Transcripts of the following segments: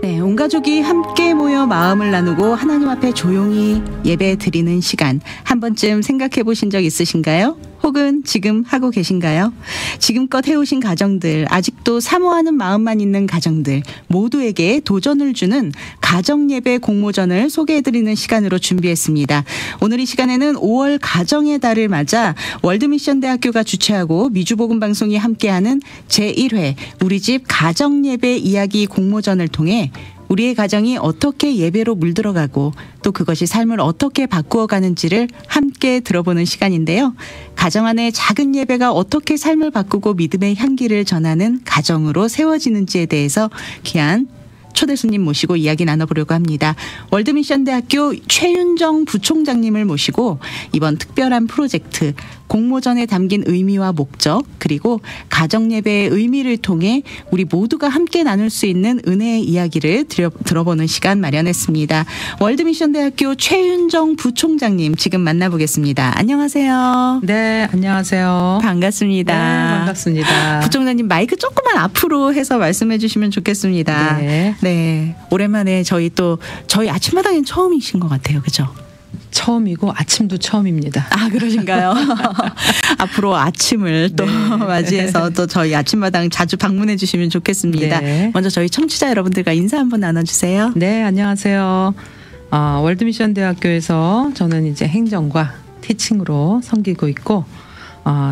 네, 온 가족이 함께 모여 마음을 나누고 하나님 앞에 조용히 예배 드리는 시간, 한 번쯤 생각해 보신 적 있으신가요? 혹은 지금 하고 계신가요? 지금껏 해오신 가정들, 아직도 사모하는 마음만 있는 가정들 모두에게 도전을 주는 가정예배 공모전을 소개해드리는 시간으로 준비했습니다. 오늘 이 시간에는 5월 가정의 달을 맞아 월드미션대학교가 주최하고 미주복음방송이 함께하는 제1회 우리집 가정예배 이야기 공모전을 통해 우리의 가정이 어떻게 예배로 물들어가고 또 그것이 삶을 어떻게 바꾸어가는지를 함께 들어보는 시간인데요. 가정 안에 작은 예배가 어떻게 삶을 바꾸고 믿음의 향기를 전하는 가정으로 세워지는지에 대해서 귀한 초대 손님 모시고 이야기 나눠보려고 합니다. 월드미션대학교 최윤정 부총장님을 모시고 이번 특별한 프로젝트 공모전에 담긴 의미와 목적 그리고 가정예배의 의미를 통해 우리 모두가 함께 나눌 수 있는 은혜의 이야기를 들어보는 시간 마련했습니다. 월드미션대학교 최윤정 부총장님 지금 만나보겠습니다. 안녕하세요. 네, 안녕하세요. 반갑습니다. 네, 반갑습니다. 부총장님 마이크 조금만 앞으로 해서 말씀해 주시면 좋겠습니다. 네, 오랜만에 저희 아침마당엔 처음이신 것 같아요. 그죠? 처음이고 아침도 처음입니다. 아, 그러신가요? 앞으로 아침을 또 맞이해서 또 저희 아침마당 자주 방문해 주시면 좋겠습니다. 네. 먼저 저희 청취자 여러분들과 인사 한번 나눠주세요. 네, 안녕하세요. 월드미션대학교에서 저는 이제 행정과 티칭으로 섬기고 있고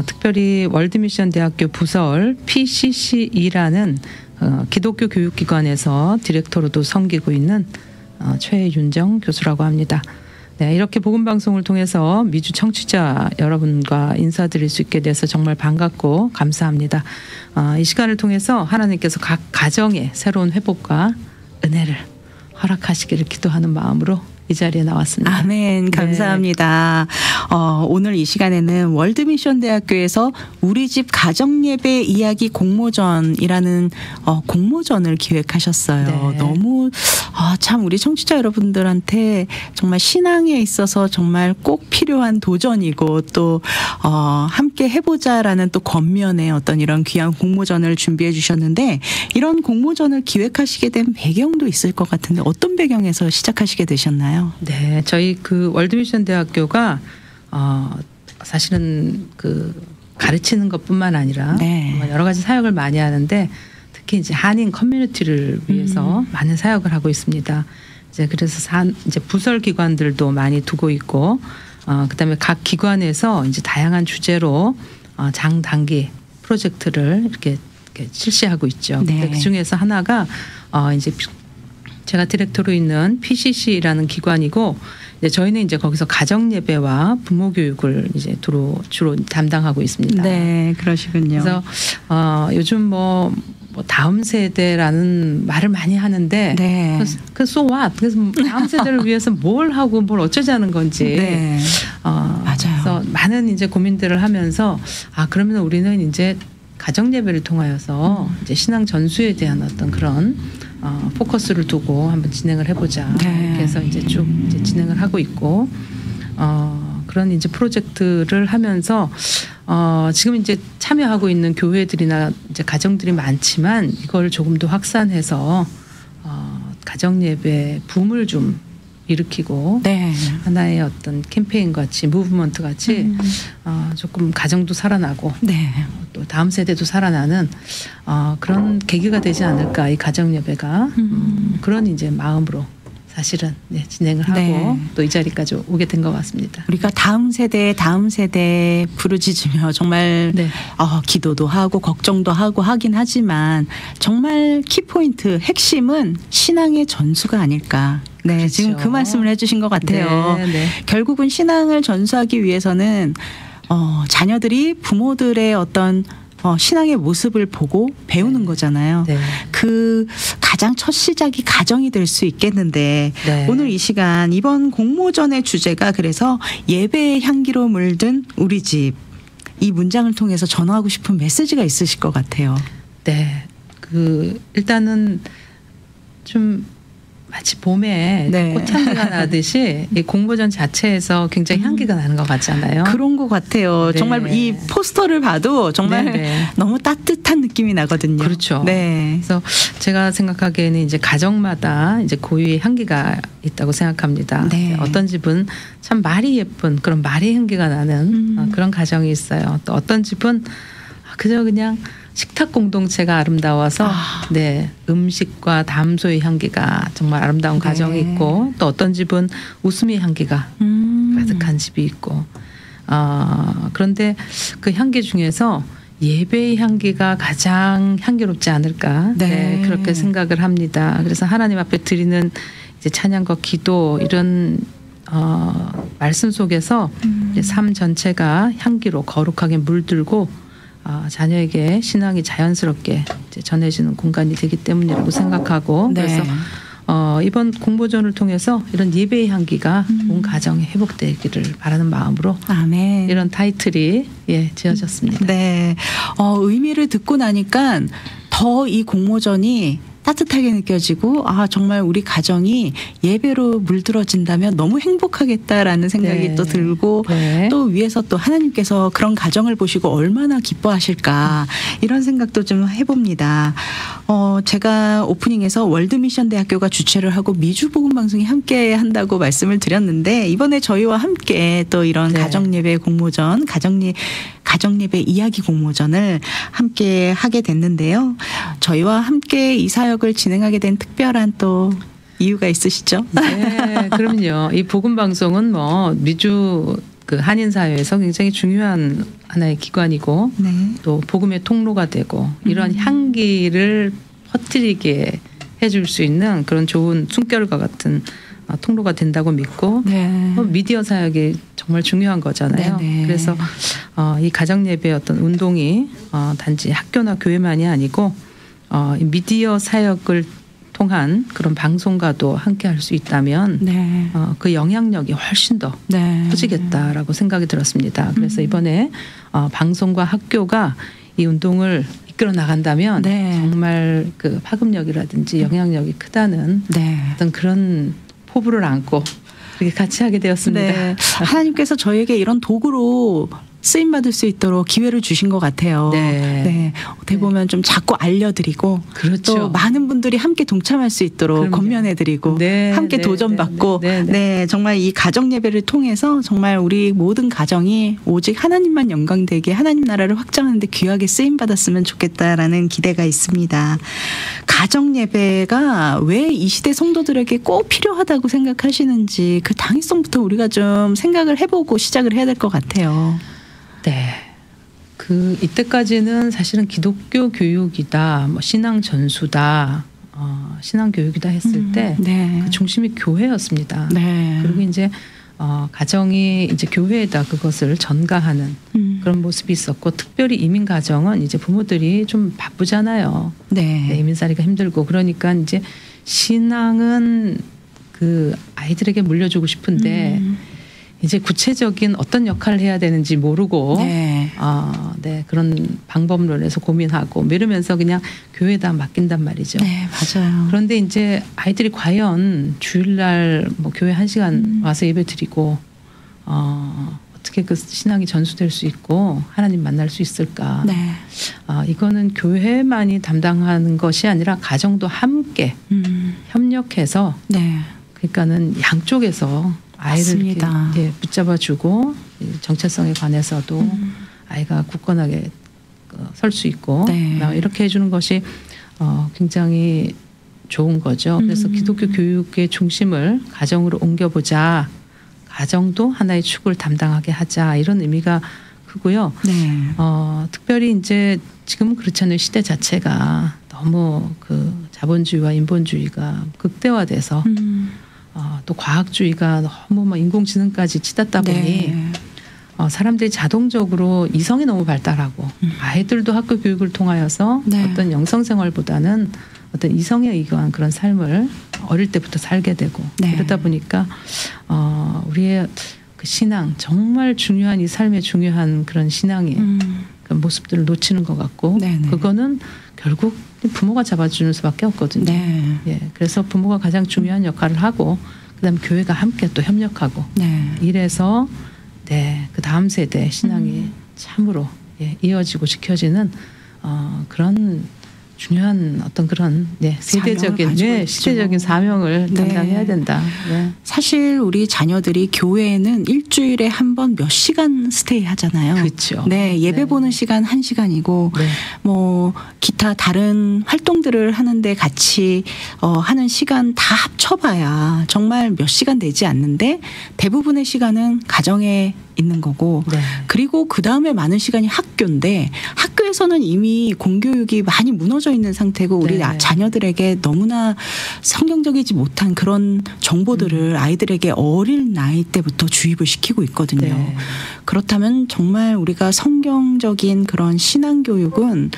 특별히 월드미션대학교 부설 PCCE라는 기독교 교육기관에서 디렉터로도 섬기고 있는 최윤정 교수라고 합니다. 네, 이렇게 복음방송을 통해서 미주 청취자 여러분과 인사드릴 수 있게 돼서 정말 반갑고 감사합니다. 이 시간을 통해서 하나님께서 각 가정의 새로운 회복과 은혜를 허락하시기를 기도하는 마음으로 이 자리에 나왔습니다. 아멘. 감사합니다. 네. 오늘 이 시간에는 월드미션대학교에서 우리집 가정예배 이야기 공모전이라는 공모전을 기획하셨어요. 네. 너무 참 우리 청취자 여러분들한테 정말 신앙에 있어서 정말 꼭 필요한 도전이고 또 함께 해보자라는 또 겉면의 어떤 이런 귀한 공모전을 준비해 주셨는데 이런 공모전을 기획하시게 된 배경도 있을 것 같은데 어떤 배경에서 시작하시게 되셨나요? 네, 저희 그 월드미션대학교가 사실은 그 가르치는 것뿐만 아니라 여러 가지 사역을 많이 하는데 특히 이제 한인 커뮤니티를 위해서 많은 사역을 하고 있습니다. 이제 그래서 이제 부설 기관들도 많이 두고 있고 그다음에 각 기관에서 이제 다양한 주제로 장단기 프로젝트를 이렇게 실시하고 있죠. 네. 그 중에서 하나가 이제 제가 디렉터로 있는 PCC라는 기관이고 이제 저희는 이제 거기서 가정 예배와 부모 교육을 이제 주로 담당하고 있습니다. 네, 그러시군요. 그래서 요즘 뭐 다음 세대라는 말을 많이 하는데 그 so what? 그래서 다음 세대를 위해서 뭘 하고 뭘 어쩌자는 건지 네. 맞아요. 그래서 많은 이제 고민들을 하면서 그러면 우리는 이제 가정 예배를 통하여서 이제 신앙 전수에 대한 어떤 그런 포커스를 두고 한번 진행을 해보자. 이렇게 해서 이제 쭉 이제 진행을 하고 있고 그런 이제 프로젝트를 하면서 지금 이제 참여하고 있는 교회들이나 이제 가정들이 많지만 이걸 조금 더 확산해서 가정 예배 붐을 좀 일으키고 하나의 어떤 캠페인 같이 무브먼트 같이 조금 가정도 살아나고 또 다음 세대도 살아나는 그런 계기가 되지 않을까 이 가정 예배가 그런 이제 마음으로 사실은 진행을 하고 또 이 자리까지 오게 된 것 같습니다. 우리가 다음 세대 부르짖으며 정말 기도도 하고 걱정도 하고 하긴 하지만 정말 키포인트 핵심은 신앙의 전수가 아닐까. 네, 그렇죠. 지금 그 말씀을 해주신 것 같아요. 결국은 신앙을 전수하기 위해서는 자녀들이 부모들의 어떤 신앙의 모습을 보고 배우는 거잖아요. 그 가장 첫 시작이 가정이 될 수 있겠는데 오늘 이 시간 이번 공모전의 주제가 그래서 예배의 향기로 물든 우리 집 이 문장을 통해서 전하고 싶은 메시지가 있으실 것 같아요. 네, 일단은 좀 마치 봄에 네. 꽃향기가 나듯이 이 공모전 자체에서 굉장히 향기가 나는 것 같잖아요. 그런 것 같아요. 네. 정말 이 포스터를 봐도 정말 네네. 너무 따뜻한 느낌이 나거든요. 그렇죠. 네. 그래서 제가 생각하기에는 이제 가정마다 이제 고유의 향기가 있다고 생각합니다. 네. 어떤 집은 참 말이 예쁜 그런 말의 향기가 나는 그런 가정이 있어요. 또 어떤 집은 그저 그냥 식탁 공동체가 아름다워서 네 음식과 담소의 향기가 정말 아름다운 네. 가정이 있고 또 어떤 집은 웃음의 향기가 가득한 집이 있고 그런데 그 향기 중에서 예배의 향기가 가장 향기롭지 않을까 네, 그렇게 생각을 합니다. 그래서 하나님 앞에 드리는 이제 찬양과 기도 이런 말씀 속에서 이제 삶 전체가 향기로 거룩하게 물들고 자녀에게 신앙이 자연스럽게 이제 전해지는 공간이 되기 때문이라고 생각하고 네. 그래서 이번 공모전을 통해서 이런 예배의 향기가 온 가정에 회복되기를 바라는 마음으로 아멘. 이런 타이틀이 지어졌습니다. 네. 의미를 듣고 나니까 더 이 공모전이 따뜻하게 느껴지고 정말 우리 가정이 예배로 물들어진다면 너무 행복하겠다라는 생각이 네. 또 들고 네. 또 위에서 또 하나님께서 그런 가정을 보시고 얼마나 기뻐하실까 이런 생각도 좀 해봅니다. 제가 오프닝에서 월드미션 대학교가 주최를 하고 미주복음방송이 함께 한다고 말씀을 드렸는데 이번에 저희와 함께 또 이런 네. 가정예배 공모전 가정예배 이야기 공모전을 함께 하게 됐는데요. 저희와 함께 이 사역을 진행하게 된 특별한 또 이유가 있으시죠? 네, 그럼요. 이 복음 방송은 뭐 미주 그 한인 사회에서 굉장히 중요한 하나의 기관이고 네. 또 복음의 통로가 되고 이런 향기를 퍼뜨리게 해줄 수 있는 그런 좋은 숨결과 같은 통로가 된다고 믿고 네. 미디어 사역이 정말 중요한 거잖아요. 네네. 그래서 이 가정예배의 어떤 운동이 단지 학교나 교회만이 아니고 이 미디어 사역을 통한 그런 방송과도 함께 할 수 있다면 네. 그 영향력이 훨씬 더 네. 커지겠다라고 생각이 들었습니다. 그래서 이번에 방송과 학교가 이 운동을 이끌어 나간다면 네. 정말 그 파급력이라든지 영향력이 크다는 네. 어떤 그런 포부를 안고 이렇게 같이 하게 되었습니다. 네. 하나님께서 저에게 이런 도구로 쓰임 받을 수 있도록 기회를 주신 것 같아요. 네. 어떻게 보면 좀 자꾸 알려드리고 그렇죠. 또 많은 분들이 함께 동참할 수 있도록 그럼요. 권면해드리고 네, 함께 네, 도전받고 네. 정말 이 가정 예배를 통해서 정말 우리 모든 가정이 오직 하나님만 영광되게 하나님 나라를 확장하는 데 귀하게 쓰임 받았으면 좋겠다라는 기대가 있습니다. 가정 예배가 왜 이 시대 성도들에게 꼭 필요하다고 생각하시는지 그 당위성부터 우리가 좀 생각을 해보고 시작을 해야 될 것 같아요. 네. 이때까지는 사실은 기독교 교육이다, 뭐 신앙 전수다, 신앙 교육이다 했을 때 그 중심이 교회였습니다. 네. 그리고 이제 가정이 이제 교회에다 그것을 전가하는 그런 모습이 있었고 특별히 이민 가정은 이제 부모들이 좀 바쁘잖아요. 네. 이민살이가 힘들고 그러니까 이제 신앙은 그 아이들에게 물려주고 싶은데. 이제 구체적인 어떤 역할을 해야 되는지 모르고 그런 방법론에서 고민하고 이러면서 그냥 교회에다 맡긴단 말이죠. 네, 맞아요. 그런데 이제 아이들이 과연 주일날 뭐 교회 1시간 와서 예배 드리고 어떻게 그 신앙이 전수될 수 있고 하나님 만날 수 있을까? 네. 이거는 교회만이 담당하는 것이 아니라 가정도 함께 협력해서 그러니까는 양쪽에서 아이를 이렇게 붙잡아주고 정체성에 관해서도 아이가 굳건하게 설 수 있고 이렇게 해주는 것이 굉장히 좋은 거죠. 그래서 기독교 교육의 중심을 가정으로 옮겨보자. 가정도 하나의 축을 담당하게 하자. 이런 의미가 크고요. 특별히 이제 지금은 그렇잖아요. 시대 자체가 너무 그 자본주의와 인본주의가 극대화돼서 또 과학주의가 너무 뭐 인공지능까지 치닫다 보니 사람들이 자동적으로 이성이 너무 발달하고 아이들도 학교 교육을 통하여서 어떤 영성생활보다는 어떤 이성에 의거한 그런 삶을 어릴 때부터 살게 되고 그러다 보니까 우리의 그 신앙 정말 중요한 이 삶의 중요한 그런 신앙이 그 모습들을 놓치는 것 같고 네네. 그거는 결국 부모가 잡아주는 수밖에 없거든요. 네. 예, 그래서 부모가 가장 중요한 역할을 하고 그다음 교회가 함께 또 협력하고 네. 이래서 네, 그 다음 세대 신앙이 참으로 예, 이어지고 지켜지는 그런 중요한 어떤 그런 네, 세대적인 네, 시대적인 사명을 네. 담당해야 된다. 네. 사실 우리 자녀들이 교회에는 일주일에 한 번 몇 시간 스테이 하잖아요. 그렇죠. 네, 예배 네. 보는 시간 1시간이고 네. 뭐 기타 다른 활동들을 하는데 같이 하는 시간 다 합쳐봐야 정말 몇 시간 되지 않는데 대부분의 시간은 가정에 있는 거고 네. 그리고 그 다음에 많은 시간이 학교인데 학교에서는 이미 공교육이 많이 무너져 있는 상태고 우리 네. 자녀들에게 너무나 성경적이지 못한 그런 정보들을 아이들에게 어린 나이 때부터 주입을 시키고 있거든요. 네. 그렇다면 정말 우리가 성경적인 그런 신앙교육은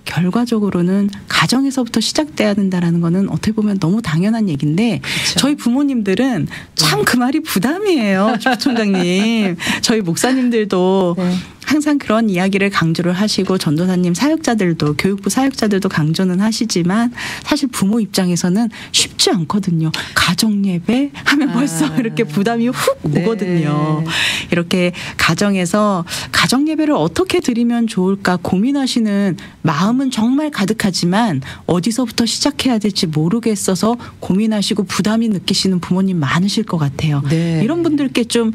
결과적으로는 가정에서부터 시작돼야 된다라는 거는 어떻게 보면 너무 당연한 얘기인데 그렇죠. 저희 부모님들은 참 그 말이 부담이에요. 부총장님. 저희 목사님들도 네. 항상 그런 이야기를 강조를 하시고 전도사님 사역자들도 교육부 사역자들도 강조는 하시지만 사실 부모 입장에서는 쉽지 않거든요. 가정예배 하면 벌써 이렇게 부담이 훅 네. 오거든요. 이렇게 가정에서 가정예배를 어떻게 드리면 좋을까 고민하시는 마음은 정말 가득하지만 어디서부터 시작해야 될지 모르겠어서 고민하시고 부담이 느끼시는 부모님 많으실 것 같아요. 네. 이런 분들께 좀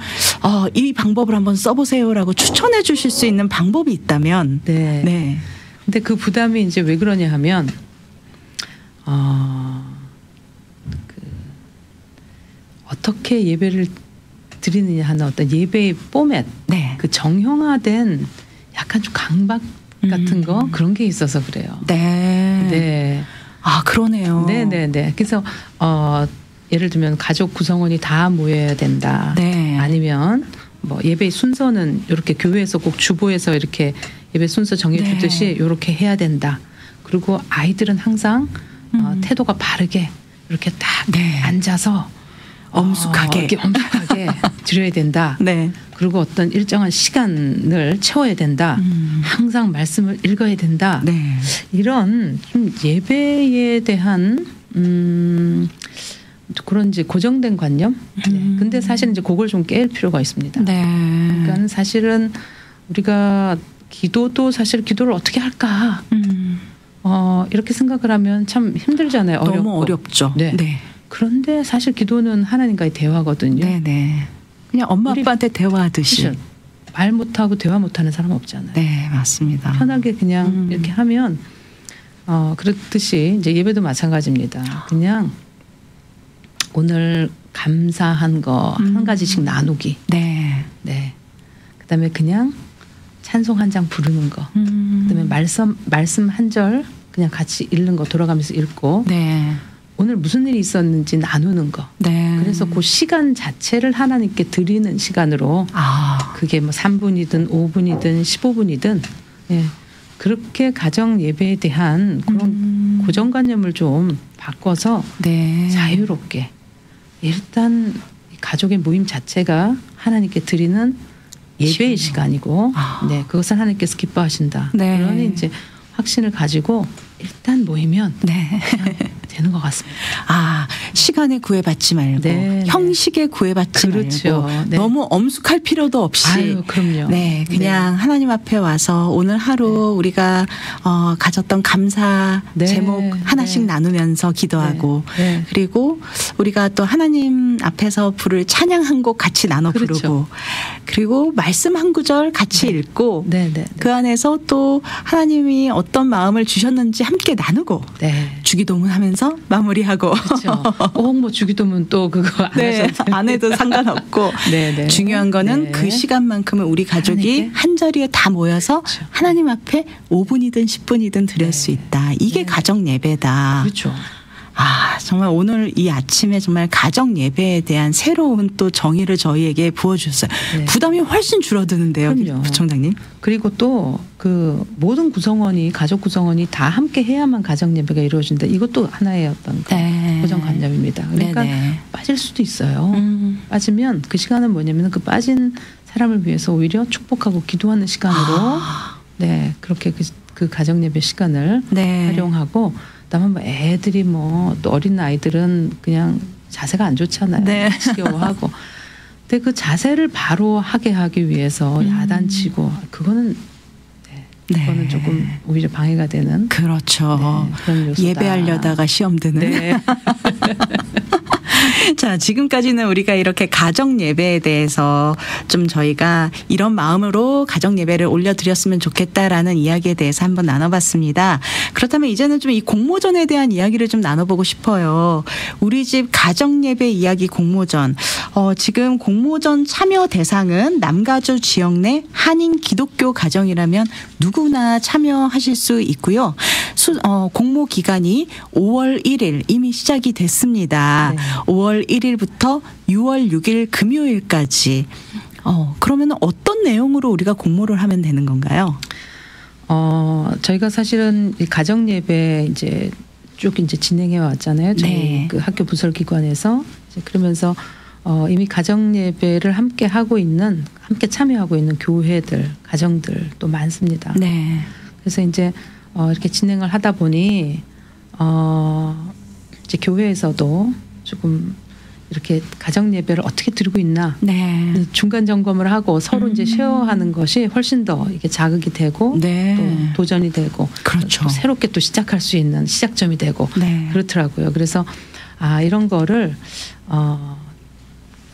이 방법을 한번 써보세요라고 추천해 주실 수 있는 방법이 있다면 네. 네. 근데 그 부담이 이제 왜 그러냐 하면 어떻게 예배를 드리느냐 하는 어떤 예배의 포맷, 네. 그 정형화된 약간 좀 강박 같은 거 그런 게 있어서 그래요. 네. 네. 아, 그러네요. 네네네. 그래서 예를 들면 가족 구성원이 다 모여야 된다. 네. 아니면 뭐 예배 순서는 이렇게 교회에서 꼭 주보에서 이렇게 예배 순서 정해주듯이 네. 이렇게 해야 된다. 그리고 아이들은 항상 태도가 바르게 이렇게 딱 네. 앉아서 엄숙하게. 이렇게 엄숙하게 드려야 된다. 네. 그리고 어떤 일정한 시간을 채워야 된다. 항상 말씀을 읽어야 된다. 네. 이런 좀 예배에 대한 그런 이제 고정된 관념. 네. 근데 사실 이제 그걸 좀 깰 필요가 있습니다. 네. 그러니까 사실은 우리가 기도도 사실 기도를 어떻게 할까? 이렇게 생각을 하면 참 힘들잖아요. 어렵고. 너무 어렵죠. 네. 네. 그런데 사실 기도는 하나님과의 대화거든요. 네, 네. 그냥 엄마 아빠한테 대화하듯이. 그렇죠. 말 못하고 대화 못하는 사람 없잖아요. 네, 맞습니다. 편하게 그냥 이렇게 하면 그렇듯이 이제 예배도 마찬가지입니다. 그냥 오늘 감사한 거 한 가지씩 나누기. 네. 네. 그다음에 그냥 찬송 한 장 부르는 거. 그다음에 말씀 한 절 그냥 같이 읽는 거 돌아가면서 읽고. 네. 오늘 무슨 일이 있었는지 나누는 거. 네. 그래서 그 시간 자체를 하나님께 드리는 시간으로 그게 뭐 3분이든 5분이든 15분이든 예. 그렇게 가정 예배에 대한 그런 고정관념을 좀 바꿔서 네. 자유롭게 일단 가족의 모임 자체가 하나님께 드리는 예배의 시간이고 네, 그것을 하나님께서 기뻐하신다. 네. 그러니 이제 확신을 가지고 일단 모이면 네. 되는 것 같습니다. 시간에 구애받지 말고 네, 형식에 구애받지 그렇죠. 말고 네. 너무 엄숙할 필요도 없이 아유, 그럼요. 네, 그냥 하나님 앞에 와서 오늘 하루 우리가 가졌던 감사 네. 제목 하나씩 네. 나누면서 기도하고 네. 그리고 우리가 또 하나님 앞에서 부를 찬양 한 곡 같이 나눠 그렇죠. 부르고 그리고 말씀 한 구절 같이 읽고 네, 네. 그 안에서 또 하나님이 어떤 마음을 주셨는지 함께 나누고 네. 주기도문 하면서 마무리하고 그렇죠. 뭐 주기도문 또 그거 안 네, 하셔도 안 해도 상관없고 네, 네. 중요한 거는 네. 그 시간만큼은 우리 가족이 하나님께? 한 자리에 다 모여서 그렇죠. 하나님 앞에 5분이든 10분이든 드릴 네. 수 있다. 이게 네. 가정 예배다. 그렇죠. 정말 오늘 이 아침에 정말 가정 예배에 대한 새로운 또 정의를 저희에게 부어주셨어요. 네. 부담이 훨씬 줄어드는데요, 그럼요. 부총장님. 그리고 또 그 모든 구성원이 가족 구성원이 다 함께 해야만 가정 예배가 이루어진다. 이것도 하나의 어떤 네. 고정관념입니다. 그러니까 네네. 빠질 수도 있어요. 음. 빠지면 그 시간은 뭐냐면 그 빠진 사람을 위해서 오히려 축복하고 기도하는 시간으로 네, 그렇게 그 가정 예배 시간을 네. 활용하고, 그다음에 뭐 애들이 뭐 또 어린 아이들은 그냥 자세가 안 좋잖아요. 네. 지겨워하고. 근데 그 자세를 바로 하게 위해서 야단치고 그거는 그거는 조금 오히려 방해가 되는. 그렇죠. 그런 요소다. 예배하려다가 시험 드는. 네. 자, 지금까지는 우리가 이렇게 가정 예배에 대해서 좀 저희가 이런 마음으로 가정 예배를 올려드렸으면 좋겠다라는 이야기에 대해서 한번 나눠봤습니다. 그렇다면 이제는 좀 이 공모전에 대한 이야기를 좀 나눠보고 싶어요. 우리 집 가정 예배 이야기 공모전. 지금 공모전 참여 대상은 남가주 지역 내 한인 기독교 가정이라면 누구나 참여하실 수 있고요. 공모 기간이 5월 1일 이미 시작이 됐습니다. 네. 5월 1일부터 6월 6일 금요일까지. 그러면 어떤 내용으로 우리가 공모를 하면 되는 건가요? 저희가 사실은 이 가정 예배 이제 쭉 이제 진행해 왔잖아요. 저희 네. 그 학교 부설 기관에서 이제 그러면서 이미 가정 예배를 함께 참여하고 있는 교회들, 가정들 또 많습니다. 네. 그래서 이제 이렇게 진행을 하다 보니 이제 교회에서도 조금 이렇게 가정 예배를 어떻게 드리고 있나 네. 중간 점검을 하고 서로 이제 쉐어하는 것이 훨씬 더 이게 자극이 되고 네. 또 도전이 되고 그렇죠. 또 새롭게 또 시작할 수 있는 시작점이 되고 네. 그렇더라고요. 그래서 이런 거를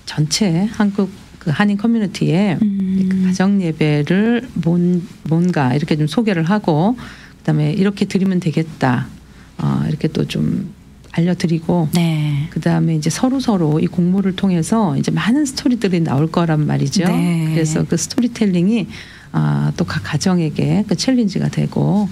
전체 한국 그 한인 커뮤니티에 그 가정 예배를 뭔가 이렇게 좀 소개를 하고 그다음에 이렇게 드리면 되겠다. 이렇게 또 좀 알려드리고 네. 그다음에 이제 서로 이 공모를 통해서 이제 많은 스토리들이 나올 거란 말이죠. 네. 그래서 그 스토리텔링이 또 각 가정에게 그 챌린지가 되고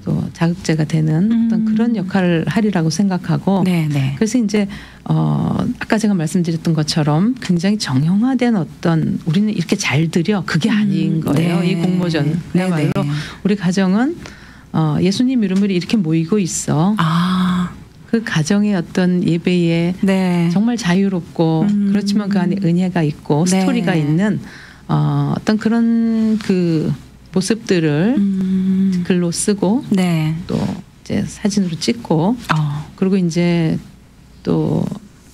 또 자극제가 되는 어떤 그런 역할을 하리라고 생각하고 네. 네. 그래서 이제 아까 제가 말씀드렸던 것처럼 굉장히 정형화된 어떤 우리는 이렇게 잘 드려 그게 아닌 거예요. 네. 이 공모전 그야말로 네. 우리 가정은 예수님 이름으로 이렇게 모이고 있어. 그 가정의 어떤 예배에 네. 정말 자유롭고 그렇지만 그 안에 은혜가 있고 네. 스토리가 있는 어떤 그런 그 모습들을 글로 쓰고 네. 또 이제 사진으로 찍고 그리고 이제 또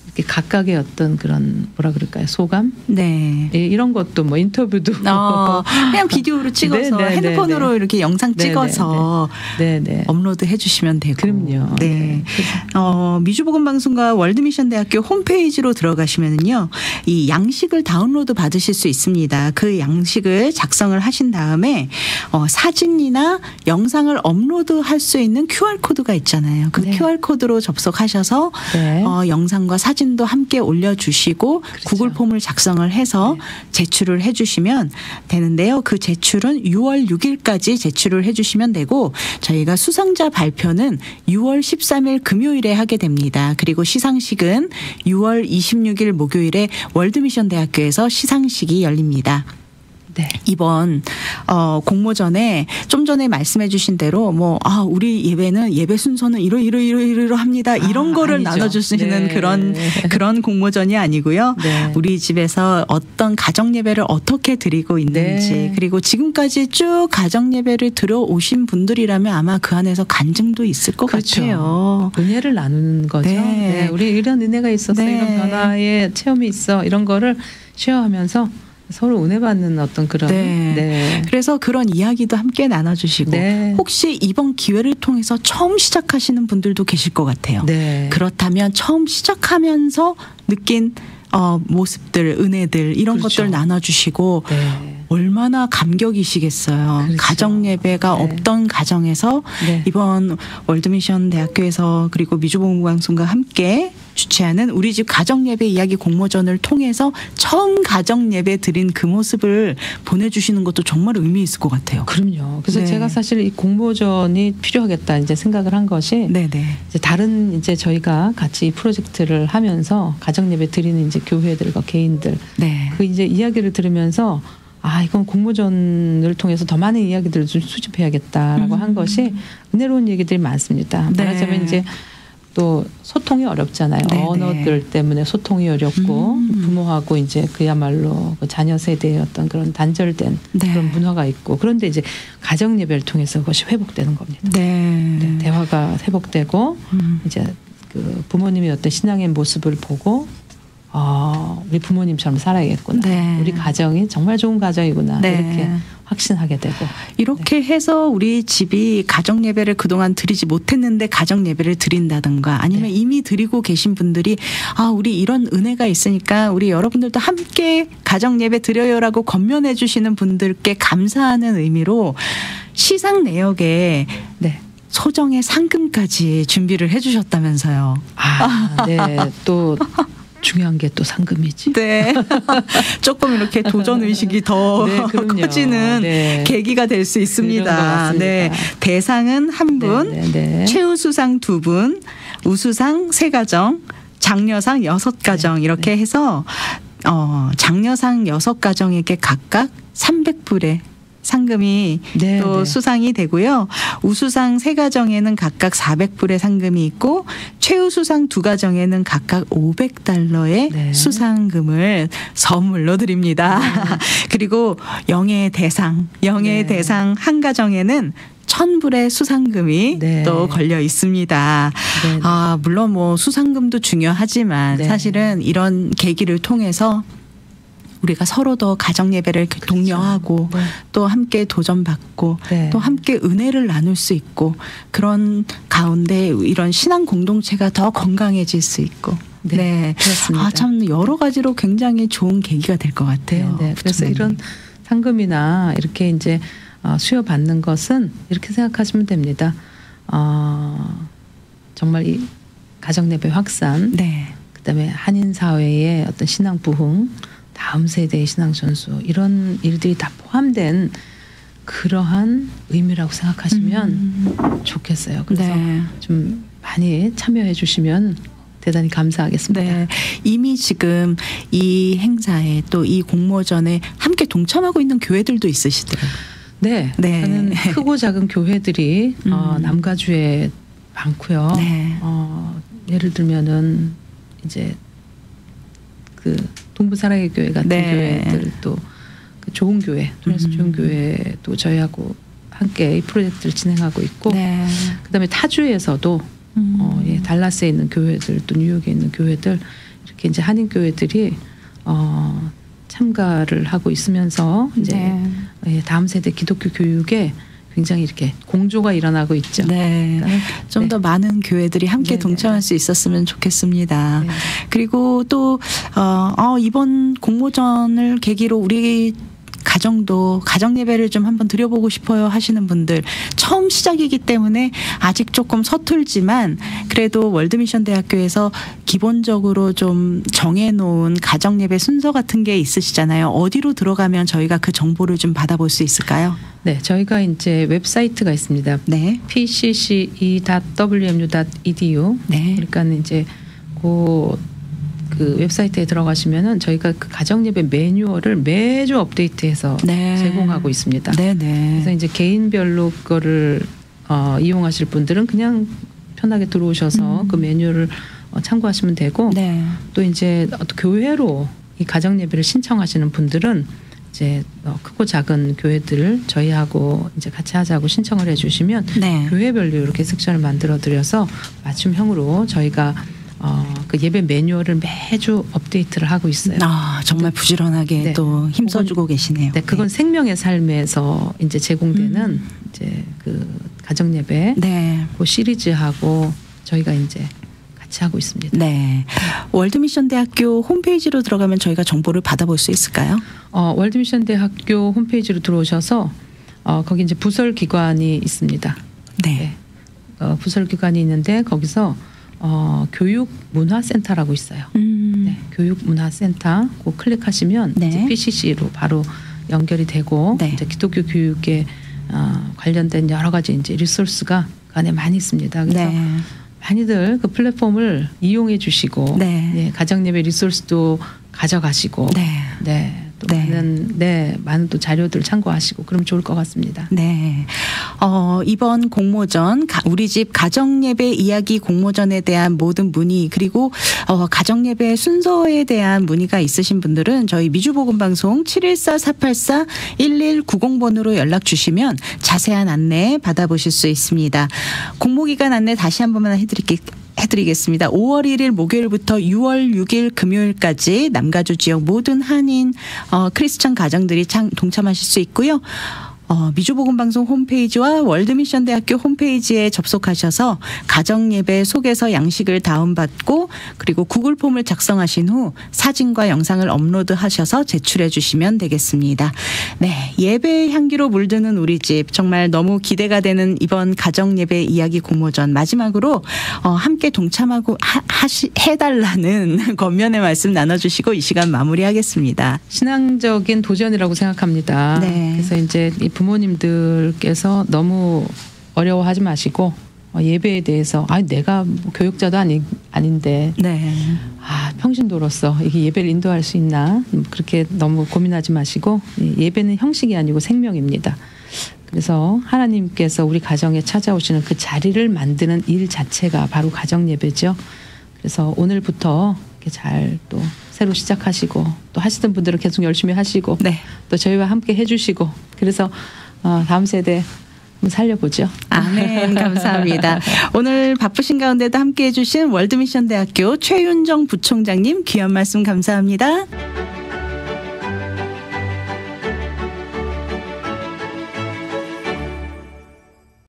이렇게 각각의 어떤 그런 뭐라 그럴까요 소감 네. 이런 것도 뭐 인터뷰도 그냥 비디오로 찍어서 네, 네, 핸드폰으로 네, 네. 이렇게 영상 찍어서 네. 업로드 해주시면 되고. 그럼요. 네. 미주복음방송과 월드미션대학교 홈페이지로 들어가시면은요, 이 양식을 다운로드 받으실 수 있습니다. 그 양식을 작성을 하신 다음에 사진이나 영상을 업로드할 수 있는 QR 코드가 있잖아요. 그 네. QR 코드로 접속하셔서 네. 영상과 사진도 함께 올려주시고 그렇죠. 구글 폼을 작성을 해서 제출을 해주시면 되는데요. 그 제출은 6월 6일까지 제출을 해주시면 되고 저희가 수상자 발표는 6월 13일 금요일에 하게 됩니다. 그리고 시상식은 6월 26일 목요일에 월드미션 대학교에서 시상식이 열립니다. 네. 이번 공모전에 좀 전에 말씀해 주신 대로 우리 예배는 예배 순서는 이러 합니다. 이런 거를 아니죠. 나눠 주시는 네. 그런 공모전이 아니고요. 네. 우리 집에서 어떤 가정 예배를 어떻게 드리고 있는지 네. 그리고 지금까지 쭉 가정 예배를 들어오신 분들이라면 아마 그 안에서 간증도 있을 것 그렇죠. 같아요. 은혜를 나누는 거죠. 네. 네. 우리 이런 은혜가 있었어. 네. 이런 변화의 체험이 있어. 이런 거를 쉐어하면서 서로 은혜 받는 어떤 그런 네. 그래서 그런 이야기도 함께 나눠주시고 네. 혹시 이번 기회를 통해서 처음 시작하시는 분들도 계실 것 같아요. 네. 그렇다면 처음 시작하면서 느낀 모습들, 은혜들 이런 그렇죠. 것들 나눠주시고 네. 얼마나 감격이시겠어요. 그렇죠. 가정 예배가 네. 없던 가정에서 네. 이번 월드미션 대학교에서 그리고 미주복음방송과 함께 주최하는 우리 집 가정 예배 이야기 공모전을 통해서 처음 가정 예배 드린 그 모습을 보내주시는 것도 정말 의미 있을 것 같아요. 그럼요. 그래서 네. 제가 사실 이 공모전이 필요하겠다 이제 생각을 한 것이 네네. 이제 다른 이제 저희가 같이 이 프로젝트를 하면서 가정 예배 드리는 이제 교회들과 개인들 네. 그 이제 이야기를 들으면서 이건 공모전을 통해서 더 많은 이야기들을 좀 수집해야겠다라고 한 것이 은혜로운 얘기들이 많습니다. 네. 말하자면 이제 또 소통이 어렵잖아요. 네네. 언어들 때문에 소통이 어렵고 부모하고 이제 그야말로 그 자녀 세대의 어떤 그런 단절된 네. 그런 문화가 있고 그런데 이제 가정 예배를 통해서 그것이 회복되는 겁니다. 네. 네, 대화가 회복되고 이제 그 부모님의 어떤 신앙의 모습을 보고 우리 부모님처럼 살아야겠구나. 네. 우리 가정이 정말 좋은 가정이구나. 네. 이렇게 확신하게 되고. 이렇게 해서 우리 집이 가정 예배를 그동안 드리지 못했는데 가정 예배를 드린다든가 아니면 네. 이미 드리고 계신 분들이 우리 이런 은혜가 있으니까 우리 여러분들도 함께 가정 예배 드려요라고 권면해 주시는 분들께 감사하는 의미로 시상 내역에 네. 소정의 상금까지 준비를 해 주셨다면서요. 네. 또 중요한 게 또 상금이지. 네. 조금 이렇게 도전 의식이 더 네, 그럼요. 커지는 네. 계기가 될 수 그런 것 있습니다. 같습니다. 네. 대상은 한 분, 네, 네, 네. 최우수상 2분, 우수상 3가정, 장려상 6가정 이렇게 해서 장려상 6가정에게 각각 300불의 상금이 네, 또 네. 수상이 되고요. 우수상 3가정에는 각각 400불의 상금이 있고 최우수상 2가정에는 각각 $500의 네. 수상금을 선물로 드립니다. 그리고 영예의 대상 네. 한 가정에는 1,000불의 수상금이 네. 또 걸려 있습니다. 네, 네. 물론 뭐 수상금도 중요하지만 네. 사실은 이런 계기를 통해서 우리가 서로 더 가정 예배를 독려하고 네. 또 함께 도전받고 네. 또 함께 은혜를 나눌 수 있고 그런 가운데 이런 신앙 공동체가 더 건강해질 수 있고 네, 그렇습니다. 참 여러 가지로 굉장히 좋은 계기가 될 것 같아요. 네. 그래서 부처님. 이런 상금이나 이렇게 이제 수여받는 것은 이렇게 생각하시면 됩니다. 정말 이 가정 예배 확산, 네. 그다음에 한인 사회의 어떤 신앙 부흥, 다음 세대의 신앙 전수 이런 일들이 다 포함된 그러한 의미라고 생각하시면 좋겠어요. 그래서 네. 좀 많이 참여해 주시면 대단히 감사하겠습니다. 네. 이미 지금 이 행사에 또 이 공모전에 함께 동참하고 있는 교회들도 있으시더라고요. 네, 네. 저는 크고 작은 교회들이 남가주에 많고요. 네. 예를 들면은 이제 그 동부 사랑의 교회 같은 네. 교회들 또 그 좋은 교회, 그래서 좋은 교회도 저희하고 함께 이 프로젝트를 진행하고 있고, 네. 그다음에 타주에서도 달라스에 있는 교회들, 또 뉴욕에 있는 교회들 이렇게 이제 한인 교회들이 참가를 하고 있으면서 이제 다음 세대 기독교 교육에 굉장히 이렇게 공조가 일어나고 있죠. 네. 좀 더 많은 교회들이 함께 동참할 수 있었으면 좋겠습니다. 네. 그리고 또 이번 공모전을 계기로 우리 가정도 가정 예배를 좀 한번 드려보고 싶어요 하시는 분들 처음 시작이기 때문에 아직 조금 서툴지만 그래도 월드미션 대학교에서 기본적으로 좀 정해놓은 가정 예배 순서 같은 게 있으시잖아요. 어디로 들어가면 저희가 그 정보를 좀 받아볼 수 있을까요? 네, 저희가 이제 웹사이트가 있습니다. 네. pcce.wmu.edu. 네. 그러니까 이제 그 웹사이트에 들어가시면은 저희가 그 가정 예배 매뉴얼을 매주 업데이트해서 네. 제공하고 있습니다. 네네. 그래서 이제 개인별로 거를 이용하실 분들은 그냥 편하게 들어오셔서 그 매뉴얼을 참고하시면 되고, 네. 또 이제 어떤 교회로 이 가정 예배를 신청하시는 분들은 이제 크고 작은 교회들을 저희하고 이제 같이 하자고 신청을 해주시면 네. 교회별로 이렇게 섹션을 만들어 드려서 맞춤형으로 저희가 그 예배 매뉴얼을 매주 업데이트를 하고 있어요. 정말 부지런하게 네. 또 힘써주고 계시네요. 네, 그건 생명의 삶에서 이제 제공되는 이제 그 가정 예배 네. 그 시리즈하고 저희가 이제 같이 하고 있습니다. 네. 월드미션 대학교 홈페이지로 들어가면 저희가 정보를 받아볼 수 있을까요? 월드미션 대학교 홈페이지로 들어오셔서 거기 이제 부설 기관이 있습니다. 네. 부설 기관이 있는데 거기서 교육문화센터라고 있어요. 네, 교육문화센터 그 클릭하시면 네. 이제 PCC로 바로 연결이 되고 네. 이제 기독교 교육에 관련된 여러 가지 이제 리소스가 그 안에 많이 있습니다. 그래서 네. 많이들 그 플랫폼을 이용해 주시고 네. 네, 가정 예배 리소스도 가져가시고 네. 네, 또 네. 많은 또 자료들 참고하시고 그러면 좋을 것 같습니다. 네. 이번 공모전 우리 집 가정예배 이야기 공모전에 대한 모든 문의 그리고 가정예배 순서에 대한 문의가 있으신 분들은 저희 미주복음방송 714-484-1190번으로 연락 주시면 자세한 안내 받아보실 수 있습니다. 공모기간 안내 다시 한 번만 해드리겠습니다. 5월 1일 목요일부터 6월 6일 금요일까지 남가주 지역 모든 한인 크리스천 가정들이 동참하실 수 있고요. 미주복음방송 홈페이지와 월드미션대학교 홈페이지에 접속하셔서 가정예배 속에서 양식을 다운받고 그리고 구글 폼을 작성하신 후 사진과 영상을 업로드하셔서 제출해 주시면 되겠습니다. 네, 예배의 향기로 물드는 우리 집 정말 너무 기대가 되는 이번 가정예배 이야기 공모전 마지막으로 함께 동참하고 해달라는 권면의 말씀 나눠주시고 이 시간 마무리하겠습니다. 신앙적인 도전이라고 생각합니다. 네. 그래서 이제 부모님들께서 너무 어려워하지 마시고 예배에 대해서 내가 뭐 교육자도 아닌데 네. 평신도로서 이게 예배를 인도할 수 있나 그렇게 너무 고민하지 마시고 예배는 형식이 아니고 생명입니다. 그래서 하나님께서 우리 가정에 찾아오시는 그 자리를 만드는 일 자체가 바로 가정 예배죠. 그래서 오늘부터 이렇게 잘 또 새로 시작하시고 또 하시던 분들은 계속 열심히 하시고 네. 또 저희와 함께 해주시고 그래서 다음 세대 한번 살려보죠. 아멘. 감사합니다. 오늘 바쁘신 가운데도 함께해 주신 월드미션대학교 최윤정 부총장님 귀한 말씀 감사합니다.